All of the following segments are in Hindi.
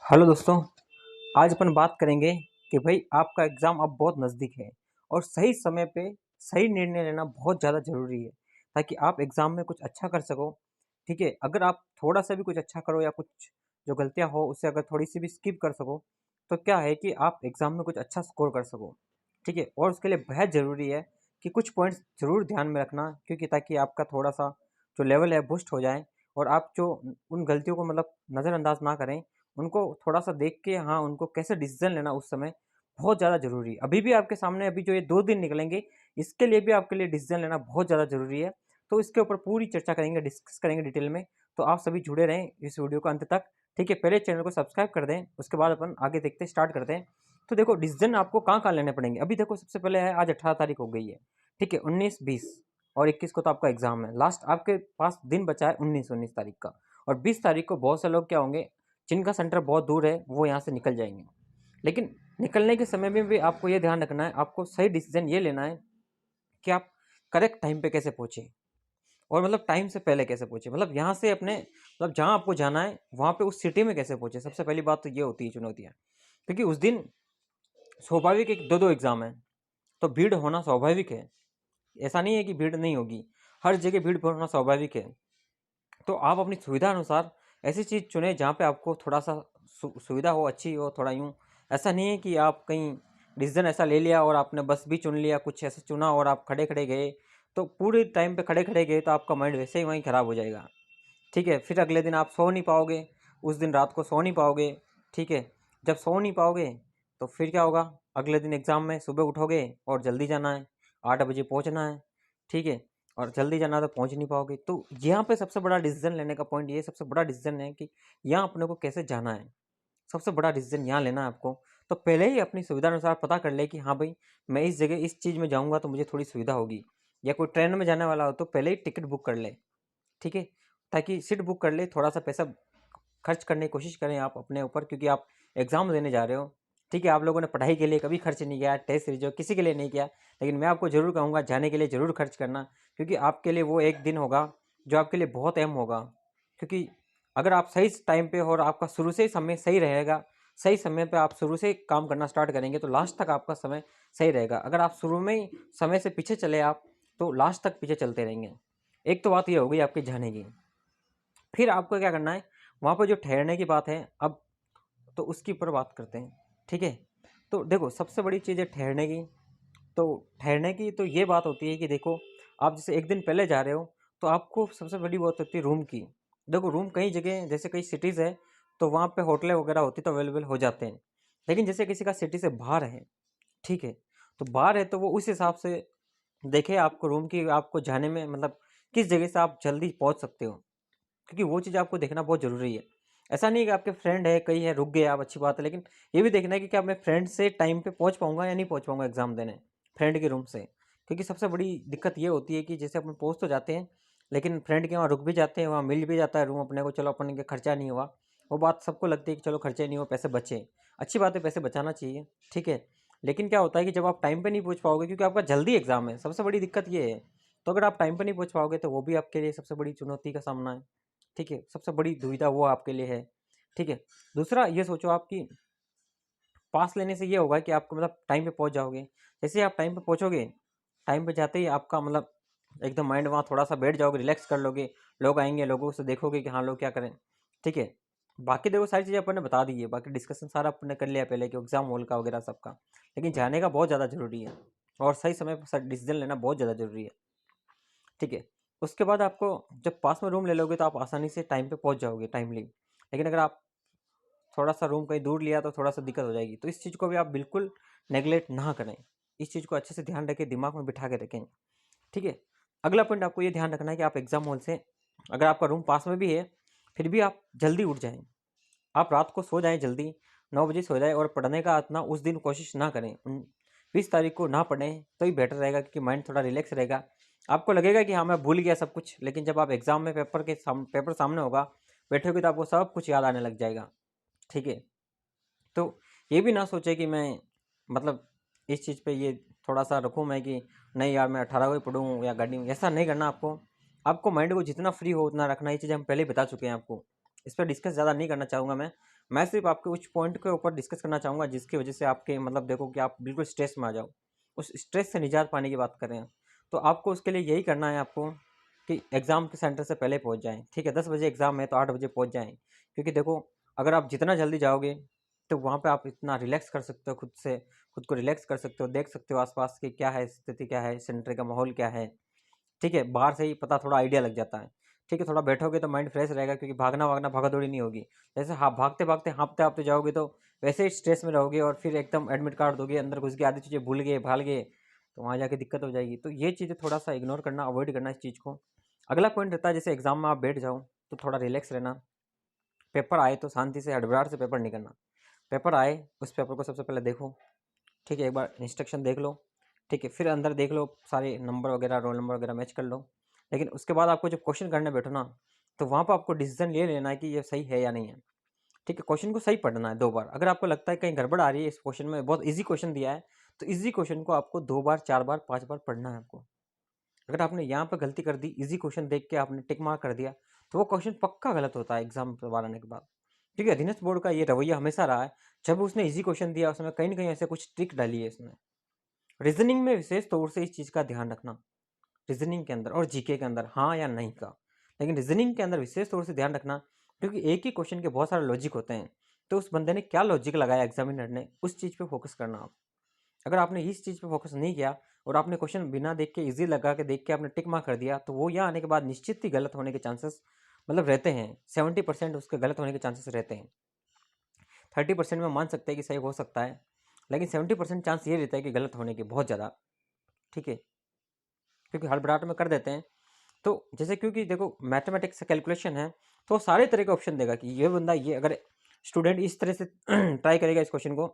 हेलो दोस्तों। आज अपन बात करेंगे कि भाई आपका एग्ज़ाम अब बहुत नज़दीक है और सही समय पे सही निर्णय लेना बहुत ज़्यादा ज़रूरी है ताकि आप एग्ज़ाम में कुछ अच्छा कर सको। ठीक है, अगर आप थोड़ा सा भी कुछ अच्छा करो या कुछ जो गलतियां हो उससे अगर थोड़ी सी भी स्किप कर सको तो क्या है कि आप एग्ज़ाम में कुछ अच्छा स्कोर कर सको। ठीक है, और उसके लिए बेहद ज़रूरी है कि कुछ पॉइंट्स ज़रूर ध्यान में रखना, क्योंकि ताकि आपका थोड़ा सा जो लेवल है बूस्ट हो जाए और आप जो उन गलतियों को मतलब नज़रअंदाज ना करें, उनको थोड़ा-सा देख के, हाँ, उनको कैसे डिसीज़न लेना उस समय बहुत ज़्यादा ज़रूरी है। अभी भी आपके सामने अभी जो ये 2 दिन निकलेंगे, इसके लिए भी आपके लिए डिसीज़न लेना बहुत ज़्यादा ज़रूरी है। तो इसके ऊपर पूरी चर्चा करेंगे, डिस्कस करेंगे डिटेल में। तो आप सभी जुड़े रहें इस वीडियो को अंत तक। ठीक है, पहले चैनल को सब्सक्राइब कर दें, उसके बाद अपन आगे देखते हैं, स्टार्ट करते हैं। तो देखो डिसीज़न आपको कहाँ-कहाँ लेने पड़ेंगे। अभी देखो सबसे पहले है, आज 18 तारीख हो गई है। ठीक है, 19, 20 और 21 को तो आपका एग्ज़ाम है। लास्ट आपके पास दिन बचा है 19 तारीख का, और 20 तारीख को बहुत से लोग क्या होंगे जिनका सेंटर बहुत दूर है वो यहाँ से निकल जाएंगे। लेकिन निकलने के समय में भी आपको ये ध्यान रखना है, आपको सही डिसीजन ये लेना है कि आप करेक्ट टाइम पे कैसे पहुँचे, और मतलब टाइम से पहले कैसे पहुँचे, मतलब यहाँ से अपने मतलब जहाँ आपको जाना है वहाँ पे उस सिटी में कैसे पहुँचे। सबसे पहली बात तो ये होती है चुनौतियाँ, क्योंकि उस दिन स्वाभाविक एक दो एग्ज़ाम है, तो भीड़ होना स्वाभाविक है। ऐसा नहीं है कि भीड़ नहीं होगी, हर जगह भीड़ होना स्वाभाविक है। तो आप अपनी सुविधा अनुसार ऐसी चीज़ चुनें जहाँ पे आपको थोड़ा सा सुविधा हो, अच्छी हो, थोड़ा यूँ। ऐसा नहीं है कि आप कहीं डिसीजन ऐसा ले लिया और आपने बस भी चुन लिया, कुछ ऐसा चुना और आप खड़े खड़े गए, तो पूरे टाइम पे खड़े खड़े गए तो आपका माइंड वैसे ही वहीं ख़राब हो जाएगा। ठीक है, फिर अगले दिन आप सो नहीं पाओगे, उस दिन रात को सो नहीं पाओगे। ठीक है, जब सो नहीं पाओगे तो फिर क्या होगा, अगले दिन एग्ज़ाम में सुबह उठोगे और जल्दी जाना है, 8 बजे पहुंचना है। ठीक है, और जल्दी जाना तो पहुंच नहीं पाओगे। तो यहाँ पे सबसे बड़ा डिसीजन लेने का पॉइंट, ये सबसे बड़ा डिसीजन है कि यहाँ अपने को कैसे जाना है। सबसे बड़ा डिसीजन यहाँ लेना है आपको। तो पहले ही अपनी सुविधा अनुसार पता कर ले कि हाँ भाई, मैं इस जगह इस चीज़ में जाऊँगा तो मुझे थोड़ी सुविधा होगी, या कोई ट्रेन में जाने वाला हो तो पहले ही टिकट बुक कर ले। ठीक है, ताकि सीट बुक कर ले, थोड़ा सा पैसा खर्च करने की कोशिश करें आप अपने ऊपर, क्योंकि आप एग्ज़ाम देने जा रहे हो। ठीक है, आप लोगों ने पढ़ाई के लिए कभी खर्च नहीं किया, टेस्ट सीरीज हो किसी के लिए नहीं किया, लेकिन मैं आपको ज़रूर कहूँगा जाने के लिए ज़रूर खर्च करना, क्योंकि आपके लिए वो एक दिन होगा जो आपके लिए बहुत अहम होगा। क्योंकि अगर आप सही टाइम पे हो और आपका शुरू से ही समय सही रहेगा, सही समय पे आप शुरू से ही काम करना स्टार्ट करेंगे तो लास्ट तक आपका समय सही रहेगा। अगर आप शुरू में ही समय से पीछे चले आप, तो लास्ट तक पीछे चलते रहेंगे। एक तो बात ये हो गई आपके जाने की। फिर आपको क्या करना है, वहाँ पर जो ठहरने की बात है, अब तो उसके ऊपर बात करते हैं। ठीक है, तो देखो सबसे बड़ी चीज़ है ठहरने की। तो ठहरने की तो ये बात होती है कि देखो, आप जैसे एक दिन पहले जा रहे हो तो आपको सबसे बड़ी बात होती है रूम की। देखो रूम कई जगह, जैसे कई सिटीज़ है तो वहाँ पे होटलें वगैरह होती तो अवेलेबल हो जाते हैं। लेकिन जैसे किसी का सिटी से बाहर है, ठीक है, तो बाहर है तो वो उस हिसाब से देखे आपको रूम की, आपको जाने में मतलब किस जगह से आप जल्दी पहुँच सकते हो, क्योंकि वो चीज़ आपको देखना बहुत ज़रूरी है। ऐसा नहीं है कि आपके फ्रेंड है, कहीं है, रुक गए आप, अच्छी बात है, लेकिन ये भी देखना है कि क्या मैं फ्रेंड से टाइम पे पहुँच पाऊँगा या नहीं पहुँच पाऊँगा एग्ज़ाम देने, फ्रेंड के रूम से। क्योंकि सबसे बड़ी दिक्कत ये होती है कि जैसे अपन पहुँच तो जाते हैं, लेकिन फ्रेंड के वहाँ रुक भी जाते हैं, वहाँ मिल भी जाता है रूम अपने को, चलो अपन के खर्चा नहीं हुआ। वो बात सबको लगती है कि चलो खर्चे नहीं हुआ, पैसे बचे। अच्छी बात है, पैसे बचाना चाहिए, ठीक है। लेकिन क्या होता है कि जब आप टाइम पे नहीं पहुँच पाओगे, क्योंकि आपका जल्दी एग्ज़ाम है, सबसे बड़ी दिक्कत ये है। तो अगर आप टाइम पे नहीं पहुँच पाओगे तो वो भी आपके लिए सबसे बड़ी चुनौती का सामना है। ठीक है, सबसे बड़ी दुविधा वो आपके लिए है। ठीक है, दूसरा ये सोचो आप कि पास लेने से ये होगा कि आपको मतलब टाइम पे पहुंच जाओगे। जैसे ही आप टाइम पे पहुंचोगे, टाइम पे जाते ही आपका मतलब एकदम माइंड वहाँ थोड़ा सा बैठ जाओगे, रिलैक्स कर लोगे। लोग आएंगे, लोगों से देखोगे कि हाँ लोग क्या करें। ठीक है, बाकी देखो सारी चीज़ें अपन ने बता दी है, बाकी डिस्कशन सारा अपन ने कर लिया पहले कि एग्जाम हॉल का वगैरह सबका। लेकिन जाने का बहुत ज़्यादा जरूरी है और सही समय पर डिसीजन लेना बहुत ज़्यादा जरूरी है। ठीक है, उसके बाद आपको जब पास में रूम ले लोगे तो आप आसानी से टाइम पे पहुंच जाओगे टाइमली। लेकिन अगर आप थोड़ा सा रूम कहीं दूर लिया तो थोड़ा सा दिक्कत हो जाएगी। तो इस चीज़ को भी आप बिल्कुल नेगलेक्ट ना करें, इस चीज़ को अच्छे से ध्यान रखें, दिमाग में बिठा के रखें। ठीक है, अगला पॉइंट आपको ये ध्यान रखना है कि आप एग्जाम हॉल से, अगर आपका रूम पास में भी है फिर भी आप जल्दी उठ जाएं। आप रात को सो जाएं जल्दी, 9 बजे सो जाएं, और पढ़ने का इतना उस दिन कोशिश ना करें, 20 तारीख को ना पढ़ें तो ही बेटर रहेगा, क्योंकि माइंड थोड़ा रिलैक्स रहेगा। आपको लगेगा कि हाँ मैं भूल गया सब कुछ, लेकिन जब आप एग्जाम में पेपर सामने होगा, बैठोगे तो आपको सब कुछ याद आने लग जाएगा। ठीक है, तो ये भी ना सोचे कि मैं मतलब इस चीज़ पे ये थोड़ा सा रखूँ मैं कि नहीं यार मैं 18 को ही पढ़ूँ या गाड़ी में, ऐसा नहीं करना आपको। आपको माइंड को जितना फ्री हो उतना रखना, ये चीज़ हम पहले ही बता चुके हैं आपको, इस पर डिस्कस ज़्यादा नहीं करना चाहूँगा मैं। मैं सिर्फ आपके उस पॉइंट के ऊपर डिस्कस करना चाहूँगा जिसकी वजह से आपके मतलब देखो कि आप बिल्कुल स्ट्रेस में आ जाओ, उस स्ट्रेस से निजात पाने की बात कर रहे हैं। तो आपको उसके लिए यही करना है आपको कि एग्ज़ाम के सेंटर से पहले पहुँच जाएँ, ठीक है? 10 बजे एग्ज़ाम है तो 8 बजे पहुँच जाएँ, क्योंकि देखो अगर आप जितना जल्दी जाओगे तो वहाँ पे आप इतना रिलैक्स कर सकते हो खुद से, खुद को रिलैक्स कर सकते हो, देख सकते हो आस-पास की क्या है स्थिति, क्या है सेंटर का माहौल क्या है, ठीक है? बाहर से ही पता थोड़ा आइडिया लग जाता है, ठीक है? थोड़ा बैठोगे तो माइंड फ्रेश रहेगा, क्योंकि भागना-वागना भागा-दौड़ी नहीं होगी। जैसे भागते-भागते, हाँफते-हाँफते जाओगे तो वैसे ही स्ट्रेस में रहोगे और फिर एकदम एडमिट कार्ड दोगे, अंदर घुस के आधी चीज़ें भूल गए, भाल गए, तो वहाँ जाके दिक्कत हो जाएगी। तो ये चीज़ें थोड़ा-सा इग्नोर करना, अवॉइड करना इस चीज़ को। अगला पॉइंट रहता है जैसे एग्ज़ाम में आप बैठ जाओ तो थोड़ा रिलैक्स रहना। पेपर आए तो शांति से, हड़बड़ाहट से पेपर नहीं करना। पेपर आए, उस पेपर को सबसे पहले देखो, ठीक है? एक बार इंस्ट्रक्शन देख लो, ठीक है? फिर अंदर देख लो, सारे नंबर वगैरह, रोल नंबर वगैरह मैच कर लो। लेकिन उसके बाद आपको जब क्वेश्चन करने बैठो ना, तो वहाँ पे आपको डिसीजन ले लेना है कि ये सही है या नहीं है, ठीक है? क्वेश्चन को सही पढ़ना है 2 बार। अगर आपको लगता है कहीं गड़बड़ आ रही है इस क्वेश्चन में, बहुत ईज़ी क्वेश्चन दिया है, तो ईज़ी क्वेश्चन को आपको 2 बार, 4 बार, 5 बार पढ़ना है आपको। अगर आपने यहाँ पे गलती कर दी, ईज़ी क्वेश्चन देख के आपने टिक मार्क कर दिया, तो वो क्वेश्चन पक्का गलत होता है एग्ज़ाम के बाहर आने के बाद। क्योंकि अधीनस्थ बोर्ड का ये रवैया हमेशा रहा है, जब उसने ईज़ी क्वेश्चन दिया, उसमें कहीं न कहीं ऐसे कुछ ट्रिक डाली है इसने। रीज़निंग में विशेष तौर से इस चीज़ का ध्यान रखना, रीज़निंग के अंदर और जीके के अंदर हाँ या नहीं का। लेकिन रीज़निंग के अंदर विशेष तौर से ध्यान रखना, क्योंकि एक ही क्वेश्चन के बहुत सारे लॉजिक होते हैं, तो उस बंदे ने क्या लॉजिक लगाया एग्ज़ामिनर ने, उस चीज़ पे फोकस करना आप। अगर आपने इस चीज़ पे फोकस नहीं किया और आपने क्वेश्चन बिना देख के ईज़ी लगा के देख के आपने टिक मार्क कर दिया, तो वो यहाँ आने के बाद निश्चित ही गलत होने के चांसेस मतलब रहते हैं। 70% उसके गलत होने के चांसेस रहते हैं। 30% में मान सकते हैं कि सही हो सकता है, लेकिन 70% चांस ये रहता है कि गलत होने के बहुत ज़्यादा, ठीक है? क्योंकि हड़बड़ाहट में कर देते हैं। तो जैसे क्योंकि देखो मैथमेटिक्स कैलकुलेशन है, तो सारे तरह के ऑप्शन देगा कि ये बंदा ये अगर स्टूडेंट इस तरह से ट्राई करेगा इस क्वेश्चन को,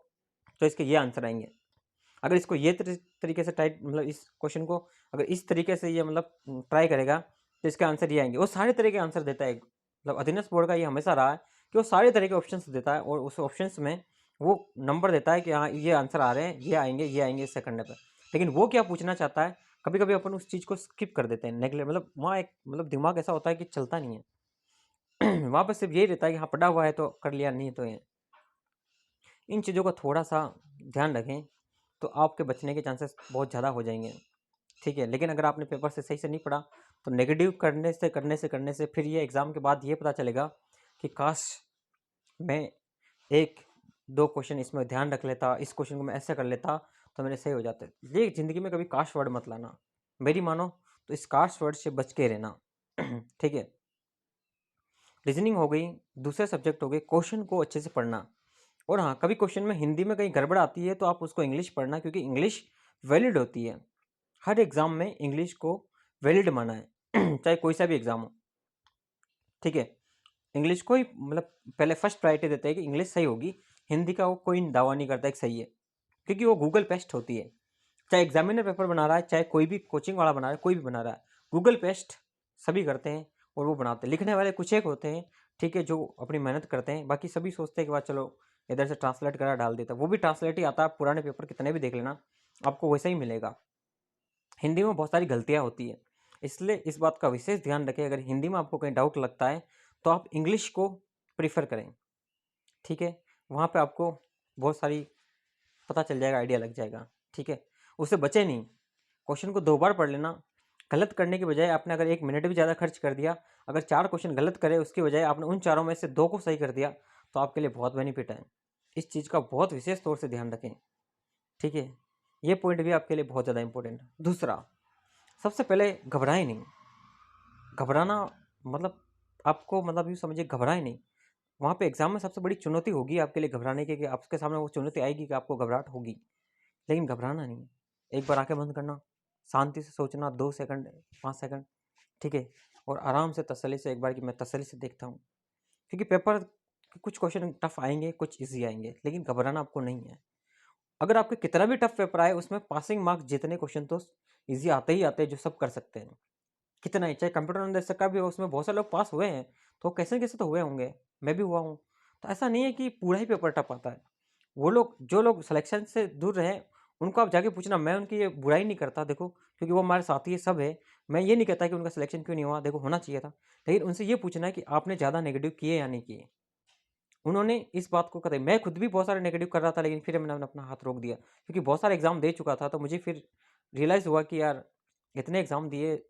तो इसके ये आंसर आएँगे। अगर इसको ये तरीके से टाइप मतलब इस क्वेश्चन को अगर इस तरीके से ये मतलब ट्राई करेगा, तो इसके आंसर ये आएँगे। वो सारे तरह के आंसर देता है। मतलब अधीनस्थ बोर्ड का ये हमेशा रहा है कि वो सारे तरह के ऑप्शंस देता है और उस ऑप्शंस में वो नंबर देता है कि हाँ, ये आंसर आ रहे हैं, ये आएँगे इससे करने पे। लेकिन वो क्या पूछना चाहता है, कभी-कभी अपन उस चीज़ को स्किप कर देते हैं, नेगलेक्ट मतलब वहाँ एक मतलब दिमाग ऐसा होता है कि चलता नहीं है। वहाँ पे सिर्फ़ यही रहता है कि हाँ, पढ़ा हुआ है तो कर लिया, नहीं तो ये इन चीज़ों का थोड़ा-सा ध्यान रखें, तो आपके बचने के चांसेस बहुत ज़्यादा हो जाएँगे, ठीक है? लेकिन अगर आपने पेपर से सही से नहीं पढ़ा, तो नेगेटिव करने से फिर ये एग्ज़ाम के बाद ये पता चलेगा कि काश मैं 1-2 क्वेश्चन इसमें ध्यान रख लेता, इस क्वेश्चन को मैं ऐसे कर लेता, तो मेरे सही हो जाते। ये ज़िंदगी में कभी काश वर्ड मत लाना। मेरी मानो तो इस काश वर्ड से बच के रहना, ठीक है? रीज़निंग हो गई, दूसरे सब्जेक्ट हो गए, क्वेश्चन को अच्छे से पढ़ना। और हाँ, कभी क्वेश्चन में हिंदी में कहीं गड़बड़ आती है तो आप उसको इंग्लिश पढ़ना, क्योंकि इंग्लिश वैलिड होती है। हर एग्ज़ाम में इंग्लिश को वैलिड माना है, चाहे कोई सा भी एग्ज़ाम हो, ठीक है? इंग्लिश को ही मतलब पहले फर्स्ट प्रायोरिटी देते हैं कि इंग्लिश सही होगी, हिंदी का वो कोई दावा नहीं करता है कि सही है, क्योंकि वो गूगल पेस्ट होती है। चाहे एग्ज़ामिनर पेपर बना रहा है, चाहे कोई भी कोचिंग वाला बना रहा है, कोई भी बना रहा है, गूगल पेस्ट सभी करते हैं और वो बनाते हैं। लिखने वाले कुछ एक होते हैं, ठीक है, जो अपनी मेहनत करते हैं, बाकी सभी सोचते हैं कि बाद चलो इधर से ट्रांसलेट करा डाल देता है। वो भी ट्रांसलेट ही आता है, आप पुराने पेपर कितने भी देख लेना, आपको वैसा ही मिलेगा। हिंदी में बहुत सारी गलतियाँ होती है, इसलिए इस बात का विशेष ध्यान रखें। अगर हिंदी में आपको कहीं डाउट लगता है, तो आप इंग्लिश को प्रेफ़र करें, ठीक है? वहाँ पे आपको बहुत सारी पता चल जाएगा, आइडिया लग जाएगा, ठीक है? उससे बचे नहीं, क्वेश्चन को 2 बार पढ़ लेना। गलत करने की बजाय आपने अगर 1 मिनट भी ज़्यादा खर्च कर दिया, अगर 4 क्वेश्चन गलत करे उसकी बजाय आपने उन चारों में से 2 को सही कर दिया, तो आपके लिए बहुत बेनिफिट है। इस चीज़ का बहुत विशेष तौर से ध्यान रखें, ठीक है? ये पॉइंट भी आपके लिए बहुत ज़्यादा इंपॉर्टेंट है। दूसरा, सबसे पहले घबराएँ नहीं। घबराना मतलब आपको मतलब यूँ समझिए घबराएँ नहीं। वहाँ पे एग्ज़ाम में सबसे बड़ी चुनौती होगी आपके लिए घबराने की, कि आपके सामने वो चुनौती आएगी कि आपको घबराहट होगी, लेकिन घबराना नहीं। एक बार आँखें बंद करना, शांति से सोचना 2 सेकंड, 5 सेकंड, ठीक है? और आराम से तसल्ली से एक बार कि मैं तसल्ली से देखता हूँ। क्योंकि पेपर के कुछ क्वेश्चन टफ़ आएँगे, कुछ ईज़ी आएँगे, लेकिन घबराना आपको नहीं है। अगर आपके कितना भी टफ़ पेपर आए, उसमें पासिंग मार्क्स जितने क्वेश्चन तो ईज़ी आते ही आते हैं, जो सब कर सकते हैं। कितना ही, चाहे कंप्यूटर अनदेशक का भी हो, उसमें बहुत सारे लोग पास हुए हैं, तो कैसे-कैसे तो हुए होंगे, मैं भी हुआ हूँ। तो ऐसा नहीं है कि पूरा ही पेपर टफ़ आता है। वो लोग जो लोग सिलेक्शन से दूर रहे, उनको आप जाके पूछना, मैं उनकी ये बुराई नहीं करता देखो, क्योंकि वो हमारे साथी है, सब है। मैं ये नहीं कहता कि उनका सिलेक्शन क्यों नहीं हुआ, देखो होना चाहिए था। लेकिन उनसे ये पूछना है कि आपने ज़्यादा नेगेटिव किए या नहीं किए? उन्होंने इस बात को कतई, मैं खुद भी बहुत सारे नेगेटिव कर रहा था, लेकिन फिर मैंने अपना हाथ रोक दिया क्योंकि बहुत सारे एग्ज़ाम दे चुका था। तो मुझे फिर रियलाइज़ हुआ कि यार इतने एग्ज़ाम दिए,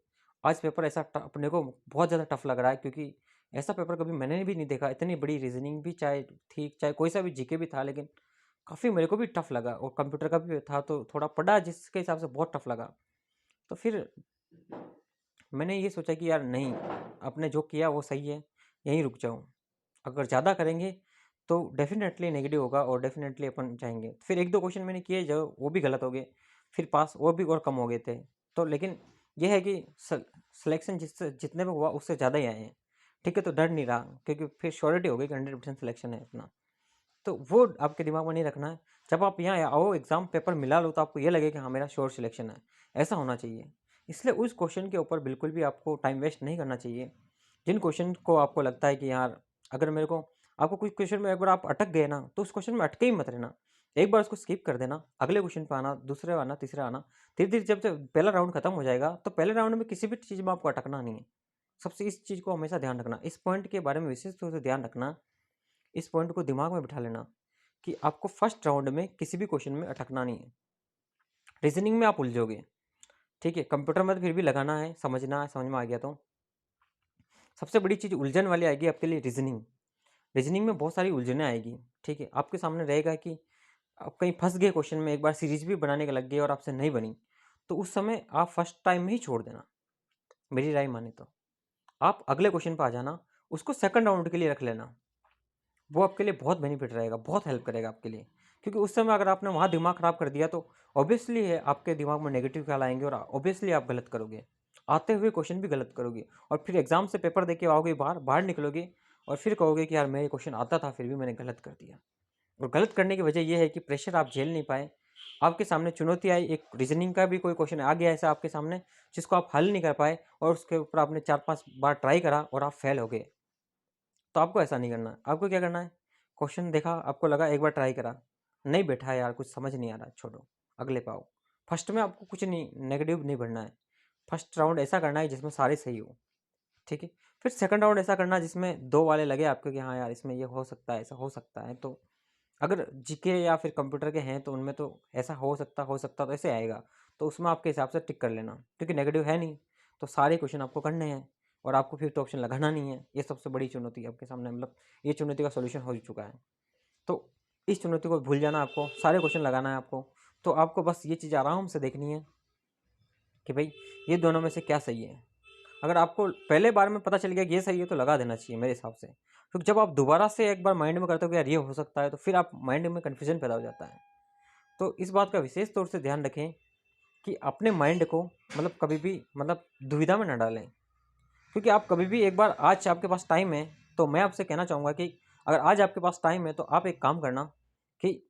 आज पेपर ऐसा अपने को बहुत ज़्यादा टफ लग रहा है, क्योंकि ऐसा पेपर कभी मैंने भी नहीं देखा। इतनी बड़ी रीजनिंग भी चाहे थी, चाहे कोई सा भी जीके भी था, लेकिन काफ़ी मेरे को भी टफ लगा, और कंप्यूटर का भी था तो थोड़ा पढ़ा जिसके हिसाब से बहुत टफ लगा। तो फिर मैंने ये सोचा कि यार नहीं, आपने जो किया वो सही है, यहीं रुक जाऊँ। अगर ज़्यादा करेंगे तो डेफिनेटली नेगेटिव होगा और डेफिनेटली अपन जाएंगे। फिर एक दो क्वेश्चन मैंने किए जो वो भी गलत हो गए, फिर पास वो भी और कम हो गए थे। तो लेकिन ये है कि सिलेक्शन जिससे जितने में हुआ उससे ज़्यादा ही आए हैं। ठीक है, तो डर नहीं रहा, क्योंकि फिर श्योरिटी हो गई कि 100% सिलेक्शन है अपना। तो वो आपके दिमाग में नहीं रखना है। जब आप यहाँ आओ, एग्ज़ाम पेपर मिला लो, तो आपको ये लगे कि हाँ मेरा श्योर सिलेक्शन है, ऐसा होना चाहिए। इसलिए उस क्वेश्चन के ऊपर बिल्कुल भी आपको टाइम वेस्ट नहीं करना चाहिए। जिन क्वेश्चन को आपको लगता है कि यार अगर मेरे को, आपको कुछ क्वेश्चन में एक बार आप अटक गए ना, तो उस क्वेश्चन में अटके ही मत रहना। एक बार उसको स्किप कर देना, अगले क्वेश्चन पे आना, दूसरे आना, तीसरे आना। धीरे धीरे जब जब पहला राउंड खत्म हो जाएगा, तो पहले राउंड में किसी भी चीज़ में आपको अटकना नहीं है। सबसे इस चीज़ को हमेशा ध्यान रखना, इस पॉइंट के बारे में विशेष तौर से ध्यान रखना, इस पॉइंट को दिमाग में बिठा लेना कि आपको फर्स्ट राउंड में किसी भी क्वेश्चन में अटकना नहीं है। रीजनिंग में आप उलझोगे, ठीक है, कंप्यूटर में तो फिर भी लगाना है, समझना है, समझ में आ गया। तो सबसे बड़ी चीज़ उलझन वाली आएगी आपके लिए रीजनिंग। रीजनिंग में बहुत सारी उलझनें आएगी, ठीक है, आपके सामने रहेगा कि आप कहीं फंस गए क्वेश्चन में, एक बार सीरीज भी बनाने का लग गए और आपसे नहीं बनी, तो उस समय आप फर्स्ट टाइम में ही छोड़ देना, मेरी राय माने तो। आप अगले क्वेश्चन पर आ जाना, उसको सेकंड राउंड के लिए रख लेना। वो आपके लिए बहुत बेनिफिट रहेगा, बहुत हेल्प करेगा आपके लिए। क्योंकि उस समय अगर आपने वहाँ दिमाग ख़राब कर दिया, तो ऑब्वियसली है आपके दिमाग में नेगेटिव ख्याल आएंगे और ऑब्वियसली आप गलत करोगे, आते हुए क्वेश्चन भी गलत करोगे, और फिर एग्जाम से पेपर दे के आओगे, बाहर बाहर निकलोगे और फिर कहोगे कि यार मेरे क्वेश्चन आता था फिर भी मैंने गलत कर दिया। और गलत करने की वजह यह है कि प्रेशर आप झेल नहीं पाए, आपके सामने चुनौती आई, एक रीजनिंग का भी कोई क्वेश्चन आ गया ऐसा आपके सामने जिसको आप हल नहीं कर पाए, और उसके ऊपर आपने 4-5 बार ट्राई करा और आप फेल हो गए। तो आपको ऐसा नहीं करना है। आपको क्या करना है, क्वेश्चन देखा, आपको लगा एक बार ट्राई करा, नहीं बैठा यार, कुछ समझ नहीं आ रहा, छोड़ो, अगले पाओ। फर्स्ट में आपको कुछ नहीं नेगेटिव नहीं बढ़ना है। फर्स्ट राउंड ऐसा करना है जिसमें सारे सही हो, ठीक है। फिर सेकंड राउंड ऐसा करना जिसमें दो वाले लगे आपको कि हाँ यार इसमें ये हो सकता है, ऐसा हो सकता है। तो अगर जीके या फिर कंप्यूटर के हैं तो उनमें तो ऐसा हो सकता तो ऐसे आएगा, तो उसमें आपके हिसाब से टिक कर लेना, क्योंकि नेगेटिव है नहीं, तो सारे क्वेश्चन आपको करने हैं और आपको फिर तो ऑप्शन लगाना नहीं है। ये सबसे बड़ी चुनौती है आपके सामने, मतलब ये चुनौती का सोल्यूशन हो चुका है। तो इस चुनौती को भूल जाना, आपको सारे क्वेश्चन लगाना है आपको। तो आपको बस ये चीज़ आराम से देखनी है कि भाई ये दोनों में से क्या सही है। अगर आपको पहले बार में पता चल गया कि ये सही है, तो लगा देना चाहिए मेरे हिसाब से। क्योंकि जब आप दोबारा से एक बार माइंड में करते हो कि यार ये हो सकता है, तो फिर आप माइंड में कन्फ्यूजन पैदा हो जाता है। तो इस बात का विशेष तौर से ध्यान रखें कि अपने माइंड को मतलब कभी भी मतलब दुविधा में न डालें। क्योंकि आप कभी भी एक बार, आज आपके पास टाइम है, तो मैं आपसे कहना चाहूँगा कि अगर आज आपके पास टाइम है तो आप एक काम करना कि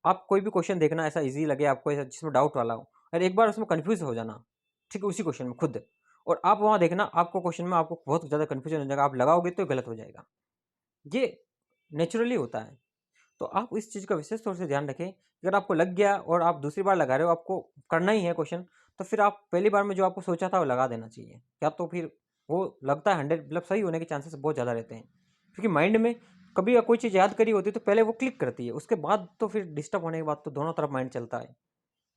आप कोई भी क्वेश्चन देखना ऐसा इजी लगे आपको, ऐसा जिसमें डाउट वाला हो, और एक बार उसमें कन्फ्यूज हो जाना, ठीक है, उसी क्वेश्चन में खुद। और आप वहाँ देखना, आपको क्वेश्चन में आपको बहुत ज़्यादा कन्फ्यूजन हो जाएगा, आप लगाओगे तो गलत हो जाएगा। ये नेचुरली होता है। तो आप इस चीज़ का विशेष तौर से ध्यान रखें। अगर आपको लग गया और आप दूसरी बार लगा रहे हो, आपको करना ही है क्वेश्चन, तो फिर आप पहली बार में जो आपको सोचा था वो लगा देना चाहिए। क्या तो फिर वो लगता है 100 मतलब सही होने के चांसेस बहुत ज़्यादा रहते हैं। क्योंकि माइंड में कभी कोई चीज़ याद करी होती है तो पहले वो क्लिक करती है, उसके बाद तो फिर डिस्टर्ब होने के बाद तो दोनों तरफ माइंड चलता है।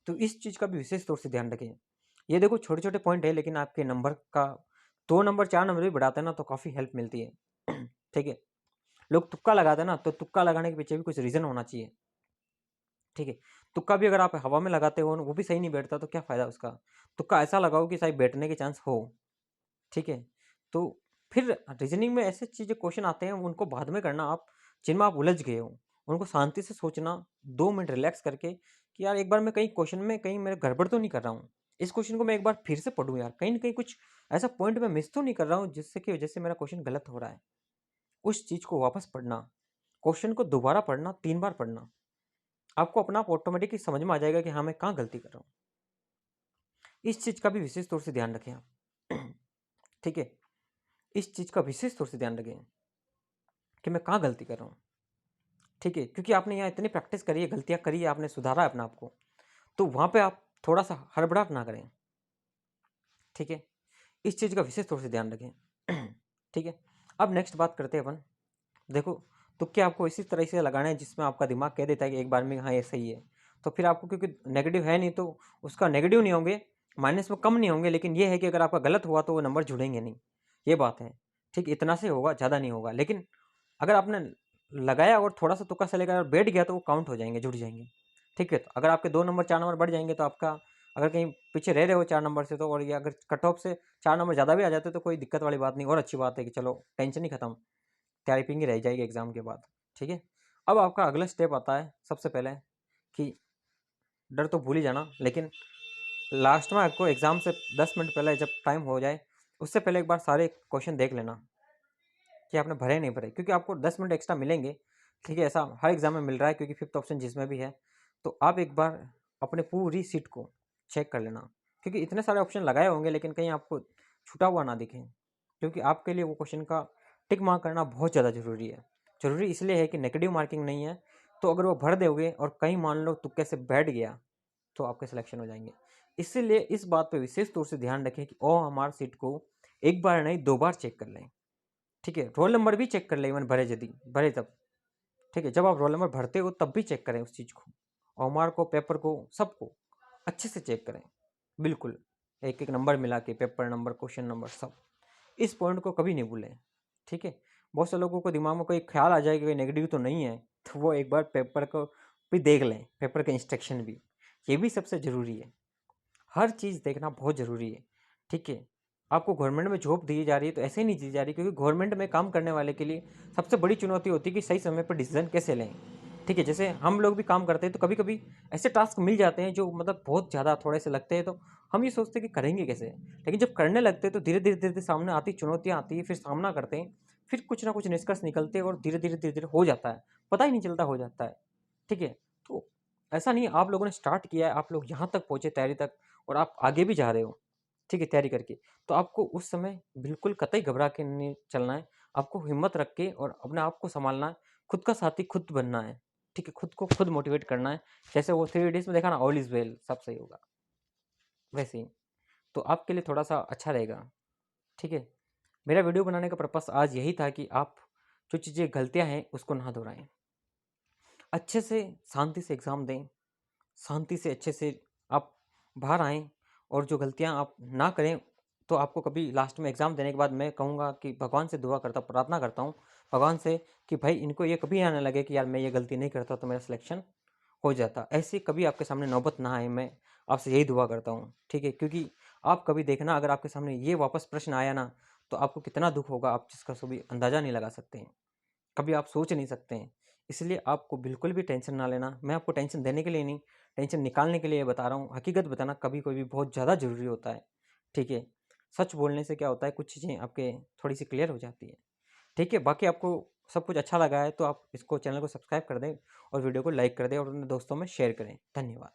तो इस चीज़ का भी विशेष तौर से ध्यान रखें। ये देखो छोटे छोटे पॉइंट है, लेकिन आपके नंबर का 2 नंबर 4 नंबर भी बढ़ाते हैं ना, तो काफ़ी हेल्प मिलती है। ठीक है, लोग तुक्का लगाते हैं ना, तो तुक्का लगाने के पीछे भी कुछ रीज़न होना चाहिए, ठीक है। तुक्का भी अगर आप हवा में लगाते हो वो भी सही नहीं बैठता, तो क्या फ़ायदा उसका। तुक्का ऐसा लगाओ कि सही बैठने के चांस हो, ठीक है। तो फिर रीजनिंग में ऐसे चीज़ें क्वेश्चन आते हैं, उनको बाद में करना आप, जिनमें आप उलझ गए हो, उनको शांति से सोचना, 2 मिनट रिलैक्स करके कि यार एक बार मैं कहीं क्वेश्चन में कहीं मेरे गड़बड़ तो नहीं कर रहा हूँ, इस क्वेश्चन को मैं एक बार फिर से पढ़ूँ यार, कहीं ना कहीं कुछ ऐसा पॉइंट मैं मिस तो नहीं कर रहा हूँ जिससे कि वजह से मेरा क्वेश्चन गलत हो रहा है। उस चीज़ को वापस पढ़ना, क्वेश्चन को दोबारा पढ़ना, 3 बार पढ़ना, आपको अपना आप ऑटोमेटिकली समझ में आ जाएगा कि हाँ मैं कहाँ गलती कर रहा हूँ। इस चीज़ का भी विशेष तौर से ध्यान रखें आप। ठीक है, इस चीज़ का विशेष तौर से ध्यान रखें कि मैं कहाँ गलती कर रहा हूँ, ठीक है। क्योंकि आपने यहाँ इतनी प्रैक्टिस करी है, गलतियाँ करी है, आपने सुधारा है अपने आप को, तो वहाँ पे आप थोड़ा सा हड़बड़ाहट ना करें, ठीक है। इस चीज़ का विशेष तौर से ध्यान रखें। ठीक है, अब नेक्स्ट बात करते हैं अपन। देखो, तुक्के आपको इसी तरह से लगाने हैं जिसमें आपका दिमाग कह देता है कि एक बार में हाँ ये सही है। तो फिर आपको, क्योंकि नेगेटिव है नहीं तो उसका नेगेटिव नहीं होंगे, माइनस में कम नहीं होंगे, लेकिन ये है कि अगर आपका गलत हुआ तो वो नंबर जुड़ेंगे नहीं, ये बात है। ठीक, इतना से होगा, ज़्यादा नहीं होगा। लेकिन अगर आपने लगाया और थोड़ा सा तुक्का से लेकर बैठ गया तो वो काउंट हो जाएंगे, जुड़ जाएंगे। ठीक है, तो अगर आपके 2 नंबर 4 नंबर बढ़ जाएंगे तो आपका, अगर कहीं पीछे रह रहे हो 4 नंबर से तो, और ये अगर कट ऑफ से 4 नंबर ज़्यादा भी आ जाते तो कोई दिक्कत वाली बात नहीं, और अच्छी बात है कि चलो टेंशन ही खत्म, टाइपिंग ही रह जाएगी एग्जाम के बाद। ठीक है, अब आपका अगला स्टेप आता है सबसे पहले कि डर तो भूल ही जाना, लेकिन लास्ट में आपको एग्जाम से 10 मिनट पहले जब टाइम हो जाए उससे पहले एक बार सारे क्वेश्चन देख लेना कि आपने भरे नहीं भरे, क्योंकि आपको 10 मिनट एक्स्ट्रा मिलेंगे। ठीक है, ऐसा हर एग्जाम में मिल रहा है, क्योंकि 5th ऑप्शन जिसमें भी है। तो आप एक बार अपने पूरी सीट को चेक कर लेना, क्योंकि इतने सारे ऑप्शन लगाए होंगे लेकिन कहीं आपको छूटा हुआ ना दिखे, क्योंकि आपके लिए वो क्वेश्चन का टिक मार्क करना बहुत ज़्यादा ज़रूरी है। ज़रूरी इसलिए है कि नेगेटिव मार्किंग नहीं है, तो अगर वो भर दोगे और कहीं मान लो तुक्के से बैठ गया तो आपके सिलेक्शन हो जाएंगे। इसीलिए इस बात पे विशेष तौर से ध्यान रखें कि OMR सीट को एक बार नहीं 2 बार चेक कर लें। ठीक है, रोल नंबर भी चेक कर लें, इवन भरे यदि भरे तब। ठीक है, जब आप रोल नंबर भरते हो तब भी चेक करें उस चीज़ को, OMR को, पेपर को, सबको अच्छे से चेक करें, बिल्कुल एक एक नंबर मिला के, पेपर नंबर, क्वेश्चन नंबर, सब। इस पॉइंट को कभी नहीं भूलें। ठीक है, बहुत से लोगों को दिमाग में कोई ख्याल आ जाए कि नेगेटिव तो नहीं है, तो वो एक बार पेपर को भी देख लें, पेपर के इंस्ट्रक्शन भी, ये भी सबसे ज़रूरी है। हर चीज़ देखना बहुत ज़रूरी है। ठीक है, आपको गवर्नमेंट में जॉब दी जा रही है तो ऐसे ही नहीं दी जा रही, क्योंकि गवर्नमेंट में काम करने वाले के लिए सबसे बड़ी चुनौती होती है कि सही समय पर डिसीजन कैसे लें। ठीक है, जैसे हम लोग भी काम करते हैं तो कभी कभी ऐसे टास्क मिल जाते हैं जो मतलब बहुत ज़्यादा थोड़े से लगते हैं, तो हम ये सोचते हैं कि करेंगे कैसे, लेकिन जब करने लगते हैं तो धीरे धीरे धीरे धीरे सामने आती चुनौतियाँ आती है, फिर सामना करते हैं, फिर कुछ ना कुछ निष्कर्ष निकलते हैं और धीरे धीरे धीरे धीरे हो जाता है, पता ही नहीं चलता हो जाता है। ठीक है, तो ऐसा नहीं है, आप लोगों ने स्टार्ट किया है, आप लोग यहाँ तक पहुँचे तैयारी तक, और आप आगे भी जा रहे हो। ठीक है, तैयारी करके, तो आपको उस समय बिल्कुल कतई घबरा के नहीं चलना है, आपको हिम्मत रख के और अपने आप को संभालना है, खुद का साथी खुद बनना है। ठीक है, खुद को खुद मोटिवेट करना है, जैसे वो 3 इडियट्स में देखा ना, ऑल इज वेल, सब सही होगा, वैसे ही। तो आपके लिए थोड़ा सा अच्छा रहेगा। ठीक है, मेरा वीडियो बनाने का पर्पस आज यही था कि आप जो चीज़ें गलतियाँ हैं उसको ना दोहराएं, अच्छे से शांति से एग्ज़ाम दें, शांति से अच्छे से आप बाहर आएँ, और जो गलतियाँ आप ना करें, तो आपको कभी लास्ट में एग्ज़ाम देने के बाद मैं कहूँगा कि भगवान से दुआ करता, प्रार्थना करता हूँ भगवान से कि भाई इनको ये कभी आने लगे कि यार मैं ये गलती नहीं करता तो मेरा सिलेक्शन हो जाता। ऐसे कभी आपके सामने नौबत ना आए, मैं आपसे यही दुआ करता हूँ। ठीक है, क्योंकि आप कभी देखना, अगर आपके सामने ये वापस प्रश्न आया ना, तो आपको कितना दुःख होगा, आप जिसका कभी अंदाज़ा नहीं लगा सकते हैं, कभी आप सोच नहीं सकते हैं। इसलिए आपको बिल्कुल भी टेंशन ना लेना, मैं आपको टेंशन देने के लिए नहीं, टेंशन निकालने के लिए बता रहा हूँ। हकीकत बताना कभी कभी बहुत ज़्यादा ज़रूरी होता है। ठीक है, सच बोलने से क्या होता है, कुछ चीज़ें आपके थोड़ी सी क्लियर हो जाती है। ठीक है, बाकी आपको सब कुछ अच्छा लगा है तो आप इसको, चैनल को सब्सक्राइब कर दें और वीडियो को लाइक कर दें और अपने दोस्तों में शेयर करें। धन्यवाद।